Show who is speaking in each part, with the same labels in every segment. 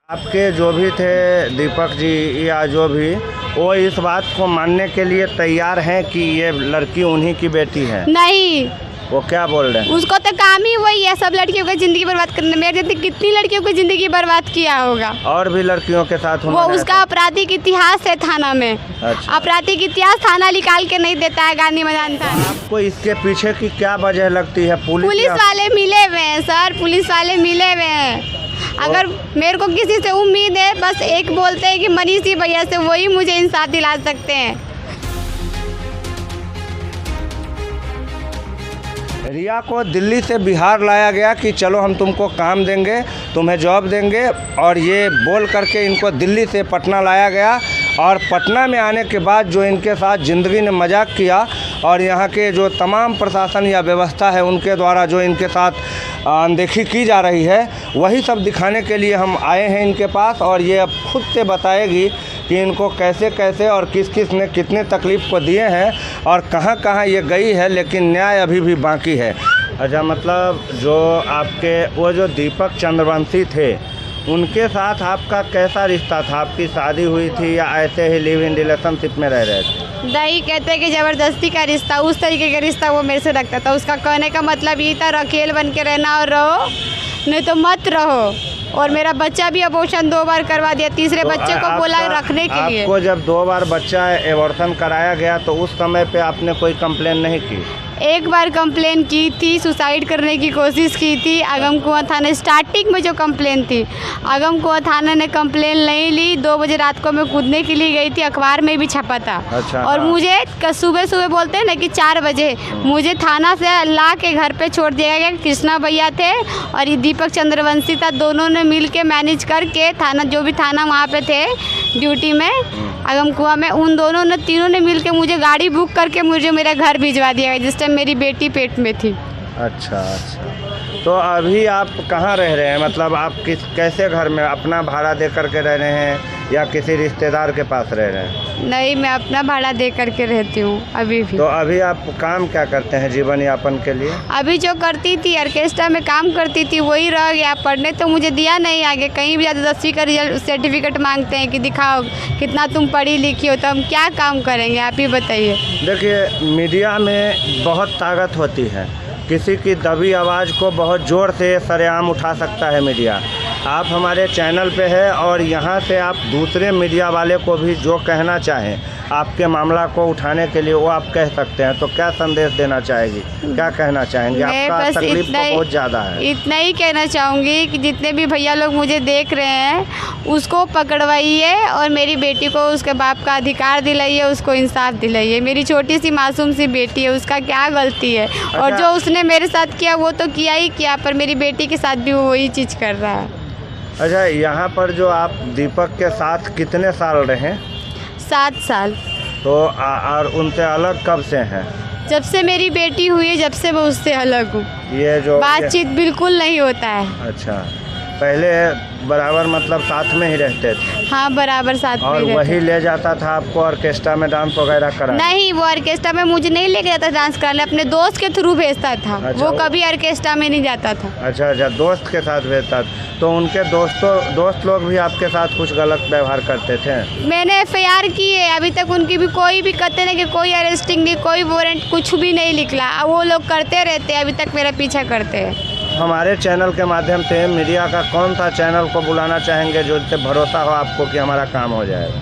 Speaker 1: आपके जो भी थे दीपक जी या जो भी, वो इस बात को मानने के लिए तैयार हैं कि ये लड़की उन्हीं की बेटी है?
Speaker 2: नहीं,
Speaker 1: वो क्या बोल रहे हैं?
Speaker 2: उसको तो काम ही वही है, सब लड़कियों की ज़िंदगी बर्बाद करने। मेरे जैसे कितनी लड़कियों की ज़िंदगी बर्बाद किया होगा।
Speaker 1: और भी लड़कियों के साथ
Speaker 2: वो उसका आपराधिक इतिहास है थाना में।
Speaker 1: अच्छा।
Speaker 2: आपराधिक इतिहास थाना निकाल के नहीं देता है गांधी मैदान थाना।
Speaker 1: आपको इसके पीछे की क्या वजह लगती है?
Speaker 2: पुलिस वाले मिले हुए हैं सर, पुलिस वाले मिले हुए हैं। अगर मेरे को किसी से उम्मीद है, बस एक बोलते हैं कि मनीषी भैया से, वही मुझे इंसाफ दिला सकते हैं।
Speaker 1: रिया को दिल्ली से बिहार लाया गया कि चलो हम तुमको काम देंगे, तुम्हें जॉब देंगे, और ये बोल करके इनको दिल्ली से पटना लाया गया। और पटना में आने के बाद जो इनके साथ ज़िंदगी ने मजाक किया, और यहाँ के जो तमाम प्रशासन या व्यवस्था है उनके द्वारा जो इनके साथ अनदेखी की जा रही है, वही सब दिखाने के लिए हम आए हैं इनके पास। और ये अब खुद से बताएगी कि इनको कैसे कैसे और किस किस ने कितने तकलीफ़ को दिए हैं और कहाँ कहाँ ये गई है, लेकिन न्याय अभी भी बाकी है। अच्छा, मतलब जो आपके वो जो दीपक चंद्रवंशी थे, उनके साथ आपका कैसा रिश्ता था? आपकी शादी हुई थी या ऐसे ही लिव इन रिलेशनशिप में रह रहे थे?
Speaker 2: नहीं, कहते कि ज़बरदस्ती का रिश्ता, उस तरीके का रिश्ता वो मेरे से रखता था। उसका कहने का मतलब ये था, रखेल बन के रहना और रहो, नहीं तो मत रहो। और मेरा बच्चा भी अबॉर्शन 2 बार करवा दिया, तीसरे बच्चे को बोला रखने के लिए।
Speaker 1: आपको जब 2 बार बच्चा एबॉर्शन कराया गया तो उस समय पे आपने कोई कंप्लेन नहीं की?
Speaker 2: एक बार कंप्लेन की थी, सुसाइड करने की कोशिश की थी। आगम कुआं थाना स्टार्टिंग में जो कंप्लेन थी, आगम कुआं थाना ने कंप्लेन नहीं ली। 2 बजे रात को मैं कूदने के लिए गई थी, अखबार में भी छपा था।
Speaker 1: अच्छा,
Speaker 2: और
Speaker 1: हाँ।
Speaker 2: मुझे सुबह सुबह बोलते हैं ना कि 4 बजे मुझे थाना से ला के घर पे छोड़ दिया गया। कृष्णा भैया थे और ये दीपक चंद्रवंशी था, दोनों ने मिल के मैनेज करके थाना, जो भी थाना वहाँ पे थे ड्यूटी में आगम कुआं में, उन दोनों ने, तीनों ने मिल के मुझे गाड़ी बुक करके मुझे मेरा घर भिजवा दिया गया, जिस टाइम मेरी बेटी पेट में थी।
Speaker 1: अच्छा अच्छा, तो अभी आप कहाँ रह रहे हैं? मतलब आप कैसे घर में अपना भाड़ा दे करके रह रहे हैं या किसी रिश्तेदार के पास रह रहे हैं?
Speaker 2: नहीं, मैं अपना भाड़ा दे करके रहती हूँ अभी भी।
Speaker 1: तो अभी आप काम क्या करते हैं जीवन यापन के लिए?
Speaker 2: अभी जो करती थी ऑर्केस्ट्रा में काम करती थी, वही रह गया। पढ़ने तो मुझे दिया नहीं आगे, कहीं भी ज़्यादा 10वीं का रिजल्ट सर्टिफिकेट मांगते हैं कि दिखाओ कितना तुम पढ़ी लिखी हो, तो हम क्या काम करेंगे, आप ही बताइए।
Speaker 1: देखिए, मीडिया में बहुत ताकत होती है, किसी की दबी आवाज़ को बहुत ज़ोर से सरेआम उठा सकता है मीडिया। आप हमारे चैनल पे है और यहाँ से आप दूसरे मीडिया वाले को भी जो कहना चाहें आपके मामला को उठाने के लिए, वो आप कह सकते हैं। तो क्या संदेश देना चाहेगी, क्या कहना चाहेंगे? आपका तकलीफ तो बहुत ज़्यादा है।
Speaker 2: इतना ही कहना चाहूँगी कि जितने भी भैया लोग मुझे देख रहे हैं, उसको पकड़वाइए और मेरी बेटी को उसके बाप का अधिकार दिलाइए, उसको इंसाफ दिलाइए। मेरी छोटी सी मासूम सी बेटी है, उसका क्या गलती है? और जो उसने मेरे साथ किया वो तो किया ही किया, पर मेरी बेटी के साथ भी वो वही चीज़ कर रहा है।
Speaker 1: अच्छा, यहाँ पर जो आप दीपक के साथ कितने साल रहे?
Speaker 2: 7 साल।
Speaker 1: तो और उनसे अलग कब से हैं?
Speaker 2: जब से मेरी बेटी हुई है, जब से मैं उससे अलग हूँ।
Speaker 1: ये जो
Speaker 2: बातचीत बिल्कुल नहीं होता है।
Speaker 1: अच्छा, पहले बराबर मतलब साथ में ही रहते थे?
Speaker 2: हाँ, बराबर साथ में
Speaker 1: और
Speaker 2: रहते।
Speaker 1: वही ले जाता था आपको ऑर्केस्ट्रा में डांस वगैरह करा?
Speaker 2: नहीं, वो ऑर्केस्ट्रा में मुझे नहीं लेके जाता डांस कराने, अपने दोस्त के थ्रू भेजता था।
Speaker 1: अच्छा,
Speaker 2: वो कभी ऑर्केस्ट्रा में नहीं जाता था।
Speaker 1: अच्छा अच्छा, दोस्त के साथ भेजता था। तो उनके दोस्त लोग भी आपके साथ कुछ गलत व्यवहार करते थे?
Speaker 2: मैंने FIR की है, अभी तक उनकी भी कोई भी कहते नहीं कि कोई अरेस्टिंग नहीं, कोई वारंट कुछ भी नहीं निकला। वो लोग करते रहते हैं, अभी तक मेरा पीछा करते हैं।
Speaker 1: हमारे चैनल के माध्यम से मीडिया का कौन सा चैनल को बुलाना चाहेंगे जो इससे भरोसा हो आपको कि हमारा काम हो जाएगा?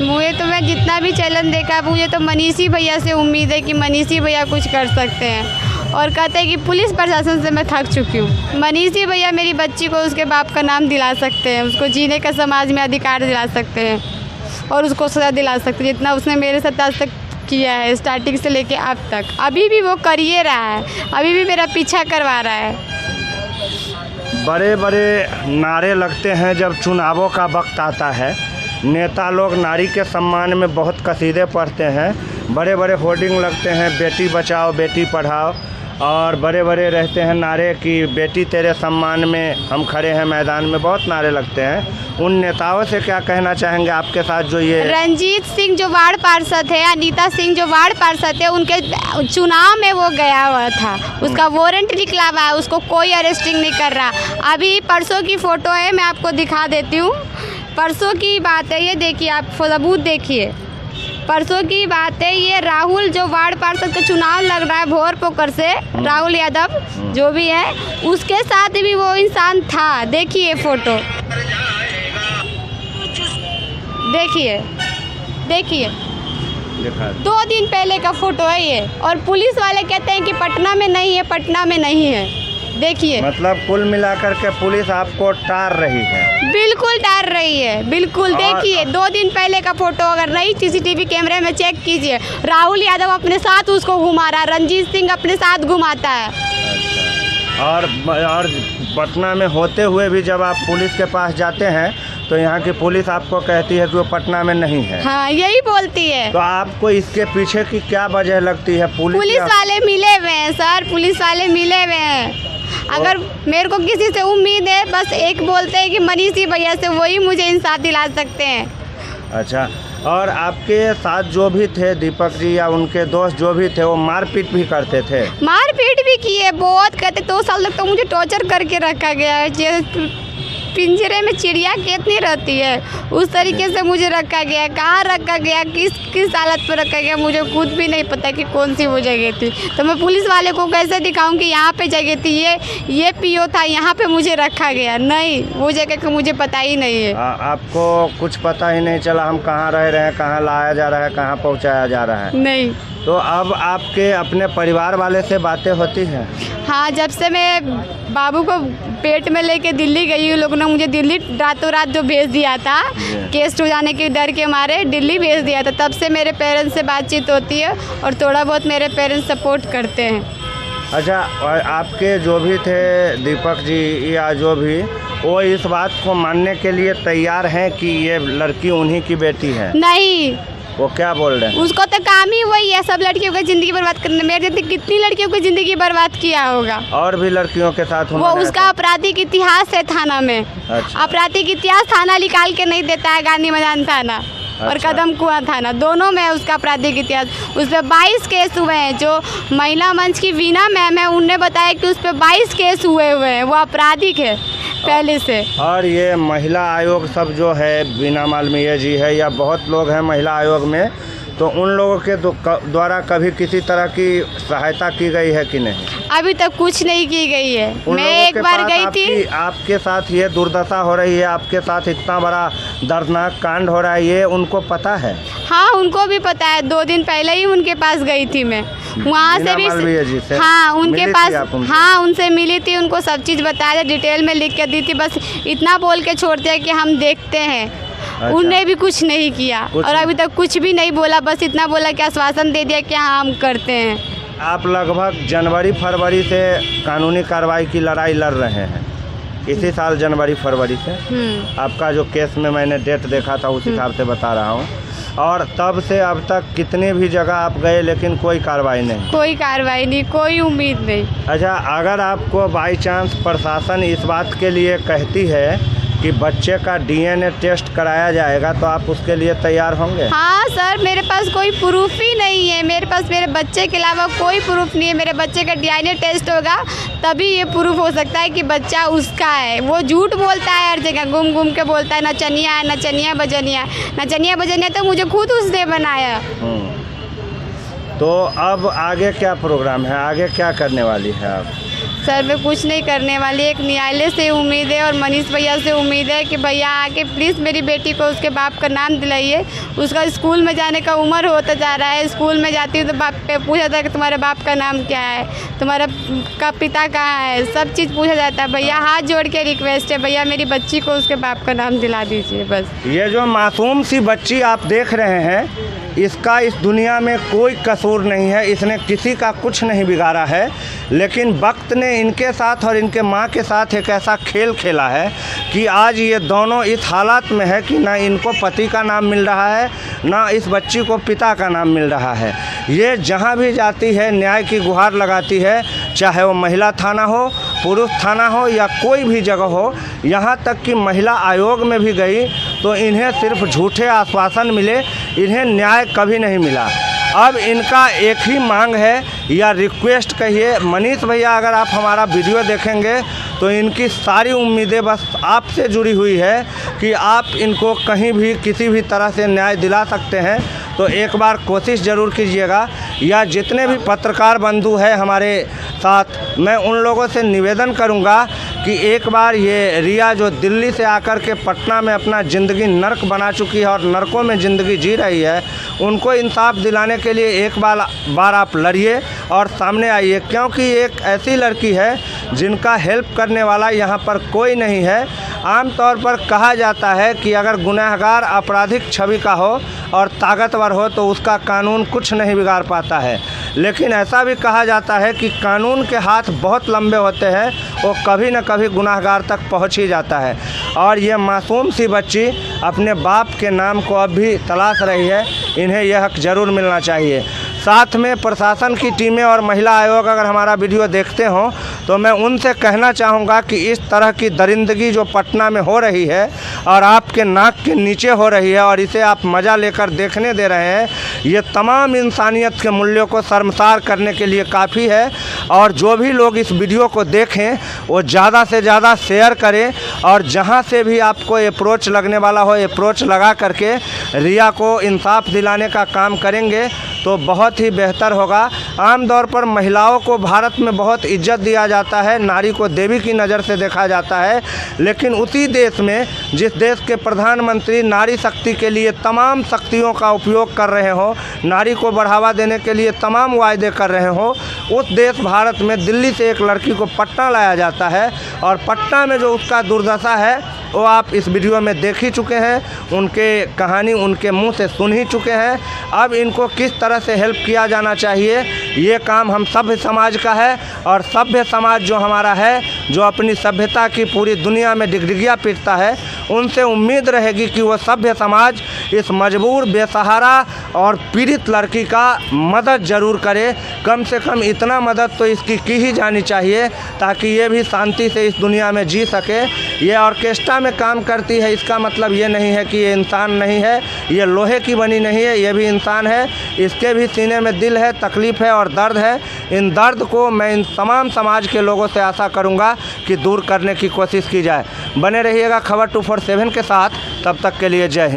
Speaker 2: मुझे तो, मैं जितना भी चैनल देखा, मुझे तो मनीषी भैया से उम्मीद है कि मनीषी भैया कुछ कर सकते हैं। और कहते हैं कि पुलिस प्रशासन से मैं थक चुकी हूँ। मनीषी भैया मेरी बच्ची को उसके बाप का नाम दिला सकते हैं, उसको जीने का समाज में अधिकार दिला सकते हैं और उसको सज़ा दिला सकते हैं, जितना उसने मेरे साथ आज तक किया है, स्टार्टिंग से लेके अब तक। अभी भी वो कर ही रहा है, अभी भी मेरा पीछा करवा रहा है।
Speaker 1: बड़े बड़े नारे लगते हैं जब चुनावों का वक्त आता है। नेता लोग नारी के सम्मान में बहुत कसीदे पढ़ते हैं, बड़े बड़े होर्डिंग लगते हैं, बेटी बचाओ बेटी पढ़ाओ। और बड़े बड़े रहते हैं नारे कि बेटी तेरे सम्मान में हम खड़े हैं मैदान में, बहुत नारे लगते हैं। उन नेताओं से क्या कहना चाहेंगे आपके साथ जो ये
Speaker 2: रंजीत सिंह जो वार्ड पार्षद है, अनीता सिंह जो वार्ड पार्षद है, उनके चुनाव में वो गया हुआ था, उसका वारंट निकला हुआ है, उसको कोई अरेस्टिंग नहीं कर रहा। अभी परसों की फ़ोटो है, मैं आपको दिखा देती हूँ। परसों की बात है, ये देखिए आप सबूत देखिए। परसों की बात है, ये राहुल जो वार्ड पार्षद का चुनाव लग रहा है भोर पोखर से, राहुल यादव जो भी है, उसके साथ भी वो इंसान था। देखिए फ़ोटो, देखिए देखिए, 2 दिन पहले का फ़ोटो है ये। और पुलिस वाले कहते हैं कि पटना में नहीं है, पटना में नहीं है। देखिए,
Speaker 1: मतलब कुल मिलाकर के पुलिस आपको टार रही है।
Speaker 2: बिल्कुल टार रही है, बिल्कुल। देखिए 2 दिन पहले का फोटो अगर नहीं सीसीटीवी कैमरे में चेक कीजिए, राहुल यादव अपने साथ उसको घुमा रहा, रंजीत सिंह अपने साथ घुमाता है।
Speaker 1: अच्छा। और पटना में होते हुए भी जब आप पुलिस के पास जाते हैं तो यहाँ की पुलिस आपको कहती है कि वो पटना में नहीं है।
Speaker 2: हाँ, यही बोलती है।
Speaker 1: तो आपको इसके पीछे की क्या वजह लगती है?
Speaker 2: पुलिस वाले मिले हुए हैं सर, पुलिस वाले मिले हुए हैं। अगर मेरे को किसी से उम्मीद है, बस एक बोलते हैं कि मनीषी भैया से, वही मुझे इंसाफ दिला सकते हैं।
Speaker 1: अच्छा, और आपके साथ जो भी थे दीपक जी या उनके दोस्त जो भी थे, वो मारपीट भी करते थे?
Speaker 2: मारपीट भी किए, बहुत कहते। 2 साल तक तो मुझे टॉर्चर करके रखा गया है। पिंजरे में चिड़िया कितनी रहती है, उस तरीके से मुझे रखा गया। कहाँ रखा गया, किस हालत पर रखा गया, मुझे खुद भी नहीं पता कि कौन सी वो जगह थी। तो मैं पुलिस वाले को कैसे दिखाऊं कि यहाँ पे जगह थी, ये पीओ था, यहाँ पे मुझे रखा गया? नहीं, वो जगह का मुझे पता ही नहीं है।
Speaker 1: आपको कुछ पता ही नहीं चला हम कहाँ रह रहे हैं, कहाँ लाया जा रहा है, कहाँ पहुँचाया जा रहा है?
Speaker 2: नहीं।
Speaker 1: तो अब आपके अपने परिवार वाले से बातें होती हैं?
Speaker 2: हाँ, जब से मैं बाबू को पेट में लेके दिल्ली गई, उन लोगों ने मुझे दिल्ली रातों रात जो भेज दिया था, केस हो जाने के डर के मारे दिल्ली भेज दिया था, तब से मेरे पेरेंट्स से बातचीत होती है और थोड़ा बहुत मेरे पेरेंट्स सपोर्ट करते हैं।
Speaker 1: अच्छा, और आपके जो भी थे दीपक जी या जो भी, वो इस बात को मानने के लिए तैयार हैं कि ये लड़की उन्हीं की बेटी है?
Speaker 2: नहीं।
Speaker 1: वो क्या बोल रहे हैं?
Speaker 2: उसको तो काम ही वही है, सब लड़कियों की ज़िंदगी बर्बाद करने। मेरे जैसे कितनी लड़कियों की ज़िंदगी बर्बाद किया होगा।
Speaker 1: और भी लड़कियों के साथ
Speaker 2: वो उसका आपराधिक इतिहास है थाना में।
Speaker 1: अच्छा।
Speaker 2: आपराधिक इतिहास थाना निकाल के नहीं देता है, गांधी मैदान थाना और
Speaker 1: अच्छा।
Speaker 2: कदम कुआं थाना, दोनों में उसका आपराधिक इतिहास। उस पर 22 केस हुए हैं। जो महिला मंच की वीना मैम है, उनने बताया कि उस पर 22 केस हुए हैं, वो आपराधिक है पहले से।
Speaker 1: और ये महिला आयोग सब जो है, बीना मालवीय जी है या बहुत लोग हैं महिला आयोग में, तो उन लोगों के द्वारा कभी किसी तरह की सहायता की गई है कि नहीं?
Speaker 2: अभी तक कुछ नहीं की गई है। मैं एक बार गई थी।
Speaker 1: आपके साथ ये दुर्दशा हो रही है, आपके साथ इतना बड़ा दर्दनाक कांड हो रहा है, ये उनको पता है?
Speaker 2: हाँ, उनको भी पता है। 2 दिन पहले ही उनके पास गई थी मैं, वहाँ से भी। हाँ, उनके पास, हाँ, उनसे मिली थी, उनको सब चीज़ बताया, डिटेल में लिख के दी थी। बस इतना बोल के छोड़ दिया कि हम देखते हैं।
Speaker 1: अच्छा।
Speaker 2: उनने भी कुछ नहीं किया और अभी तक कुछ भी नहीं बोला, बस इतना बोला कि आश्वासन दे दिया कि हाँ हम करते हैं।
Speaker 1: आप लगभग जनवरी फरवरी से कानूनी कार्रवाई की लड़ाई लड़ रहे हैं, इसी साल जनवरी फरवरी से। आपका जो केस में मैंने डेट देखा था उस हिसाब से बता रहा हूँ। और तब से अब तक कितने भी जगह आप गए लेकिन कोई कार्रवाई नहीं?
Speaker 2: कोई कार्रवाई नहीं, कोई उम्मीद नहीं।
Speaker 1: अच्छा, अगर आपको बाई चांस प्रशासन इस बात के लिए कहती है कि बच्चे का डीएनए टेस्ट कराया जाएगा, तो आप उसके लिए तैयार होंगे?
Speaker 2: हाँ सर, मेरे पास कोई प्रूफ ही नहीं है। मेरे पास मेरे बच्चे के अलावा कोई प्रूफ नहीं है। मेरे बच्चे का डीएनए टेस्ट होगा तभी ये प्रूफ हो सकता है कि बच्चा उसका है। वो झूठ बोलता है, हर जगह घूम घूम के बोलता है नचनिया है, नचनिया बजनिया। नचनिया बजनिया तो मुझे खुद उसने बनाया।
Speaker 1: तो अब आगे क्या प्रोग्राम है, आगे क्या करने वाली है आप?
Speaker 2: सर, मैं कुछ नहीं करने वाली। एक न्यायालय से उम्मीद है और मनीष भैया से उम्मीद है कि भैया आके प्लीज़ मेरी बेटी को उसके बाप का नाम दिलाइए। उसका स्कूल में जाने का उम्र होता जा रहा है। स्कूल में जाती हूँ तो बाप पे पूछा था कि तुम्हारे बाप का नाम क्या है, तुम्हारा का पिता कहाँ है, सब चीज़ पूछा जाता है। भैया हाथ जोड़ के रिक्वेस्ट है, भैया मेरी बच्ची को उसके बाप का नाम दिला दीजिए बस।
Speaker 1: ये जो मासूम सी बच्ची आप देख रहे हैं, इसका इस दुनिया में कोई कसूर नहीं है, इसने किसी का कुछ नहीं बिगाड़ा है, लेकिन वक्त ने इनके साथ और इनके माँ के साथ एक ऐसा खेल खेला है कि आज ये दोनों इस हालात में है कि ना इनको पति का नाम मिल रहा है, ना इस बच्ची को पिता का नाम मिल रहा है। ये जहाँ भी जाती है न्याय की गुहार लगाती है, चाहे वो महिला थाना हो, पुरुष थाना हो या कोई भी जगह हो, यहाँ तक कि महिला आयोग में भी गई तो इन्हें सिर्फ झूठे आश्वासन मिले, इन्हें न्याय कभी नहीं मिला। अब इनका एक ही मांग है या रिक्वेस्ट कहिए, मनीष भैया अगर आप हमारा वीडियो देखेंगे तो इनकी सारी उम्मीदें बस आपसे जुड़ी हुई है कि आप इनको कहीं भी किसी भी तरह से न्याय दिला सकते हैं। तो एक बार कोशिश ज़रूर कीजिएगा, या जितने भी पत्रकार बंधु हैं हमारे साथ, मैं उन लोगों से निवेदन करूंगा कि एक बार ये रिया जो दिल्ली से आकर के पटना में अपना ज़िंदगी नर्क बना चुकी है और नरकों में ज़िंदगी जी रही है, उनको इंसाफ दिलाने के लिए एक बार आप लड़िए और सामने आइए, क्योंकि एक ऐसी लड़की है जिनका हेल्प करने वाला यहाँ पर कोई नहीं है। आम तौर पर कहा जाता है कि अगर गुनहगार आपराधिक छवि का हो और ताकतवर हो तो उसका कानून कुछ नहीं बिगाड़ पाता है, लेकिन ऐसा भी कहा जाता है कि कानून के हाथ बहुत लंबे होते हैं, वो कभी न कभी गुनहगार तक पहुंच ही जाता है। और ये मासूम सी बच्ची अपने बाप के नाम को अब भी तलाश रही है, इन्हें यह हक ज़रूर मिलना चाहिए। साथ में प्रशासन की टीमें और महिला आयोग अगर हमारा वीडियो देखते हों तो मैं उनसे कहना चाहूँगा कि इस तरह की दरिंदगी जो पटना में हो रही है और आपके नाक के नीचे हो रही है और इसे आप मज़ा लेकर देखने दे रहे हैं, ये तमाम इंसानियत के मूल्यों को शर्मसार करने के लिए काफ़ी है। और जो भी लोग इस वीडियो को देखें वो ज़्यादा से ज़्यादा शेयर करें, और जहाँ से भी आपको अप्रोच लगने वाला हो अप्रोच लगा करके रिया को इंसाफ दिलाने का काम करेंगे तो बहुत ही बेहतर होगा। आम तौर पर महिलाओं को भारत में बहुत इज्जत दिया जाता है, नारी को देवी की नज़र से देखा जाता है, लेकिन उसी देश में जिस देश के प्रधानमंत्री नारी शक्ति के लिए तमाम शक्तियों का उपयोग कर रहे हो, नारी को बढ़ावा देने के लिए तमाम वायदे कर रहे हो, उस देश भारत में दिल्ली से एक लड़की को पटना लाया जाता है और पटना में जो उसका दुर्दशा है वो आप इस वीडियो में देख ही चुके हैं, उनके कहानी उनके मुंह से सुन ही चुके हैं। अब इनको किस तरह से हेल्प किया जाना चाहिए, ये काम हम सभ्य समाज का है, और सभ्य समाज जो हमारा है, जो अपनी सभ्यता की पूरी दुनिया में डिगडिगिया पीटता है, उनसे उम्मीद रहेगी कि वो सभ्य समाज इस मजबूर, बेसहारा और पीड़ित लड़की का मदद ज़रूर करे। कम से कम इतना मदद तो इसकी की ही जानी चाहिए ताकि ये भी शांति से इस दुनिया में जी सके। ये ऑर्केस्ट्रा में काम करती है, इसका मतलब ये नहीं है कि ये इंसान नहीं है, ये लोहे की बनी नहीं है, ये भी इंसान है, इसके भी सीने में दिल है, तकलीफ़ है और दर्द है। इन दर्द को मैं इन तमाम समाज के लोगों से आशा करूँगा कि दूर करने की कोशिश की जाए। बने रहिएगा खबर 247 के साथ, तब तक के लिए जय हिंद।